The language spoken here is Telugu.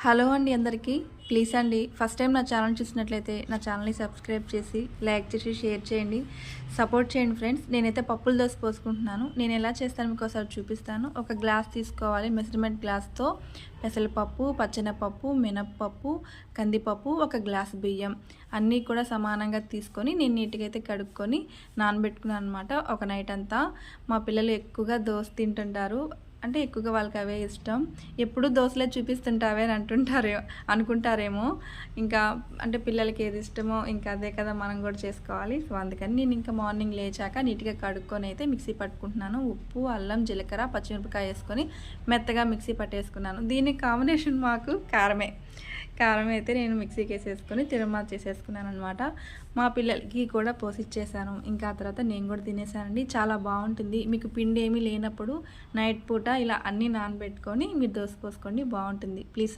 హలో అండి అందరికీ. ప్లీజ్ అండి ఫస్ట్ టైం నా ఛానల్ చూసినట్లయితే నా ఛానల్ని సబ్స్క్రైబ్ చేసి లైక్ చేసి షేర్ చేయండి, సపోర్ట్ చేయండి ఫ్రెండ్స్. నేనైతే పప్పుల దోశ పోసుకుంటున్నాను. నేను ఎలా చేస్తాను మీకు ఒకసారి చూపిస్తాను. ఒక గ్లాస్ తీసుకోవాలి, మెజర్మెంట్ గ్లాస్తో పెసరపప్పు, పచ్చెనపప్పు, మినప్పప్పు, కందిపప్పు, ఒక గ్లాస్ బియ్యం అన్నీ కూడా సమానంగా తీసుకొని నేను నీట్గా అయితే కడుక్కొని నానబెట్టుకున్నాను అనమాట. ఒక నైట్ అంతా. మా పిల్లలు ఎక్కువగా దోశ తింటుంటారు, అంటే ఎక్కువగా వాళ్ళకి అవే ఇష్టం. ఎప్పుడు దోశలే చూపిస్తుంటావే అని అనుకుంటారేమో. ఇంకా అంటే పిల్లలకి ఏది ఇష్టమో ఇంకా అదే కదా మనం కూడా చేసుకోవాలి. సో అందుకని నేను ఇంకా మార్నింగ్ లేచాక నీట్గా కడుక్కొని అయితే మిక్సీ పట్టుకుంటున్నాను. ఉప్పు, అల్లం, జీలకర్ర, పచ్చిమిరపకాయ వేసుకొని మెత్తగా మిక్సీ పట్టేసుకున్నాను. దీనికి కాంబినేషన్ మాకు కారం అయితే నేను మిక్సీకి వేసేసుకొని తిరుమాత చేసేసుకున్నాను అనమాట. మా పిల్లలకి కూడా పోసిచ్చేసాను. ఇంకా ఆ తర్వాత నేను కూడా తినేసానండి. చాలా బాగుంటుంది. మీకు పిండి ఏమీ లేనప్పుడు నైట్ పూట ఇలా అన్నీ నానబెట్టుకొని మీరు దోశ పోసుకోండి, బాగుంటుంది. ప్లీజ్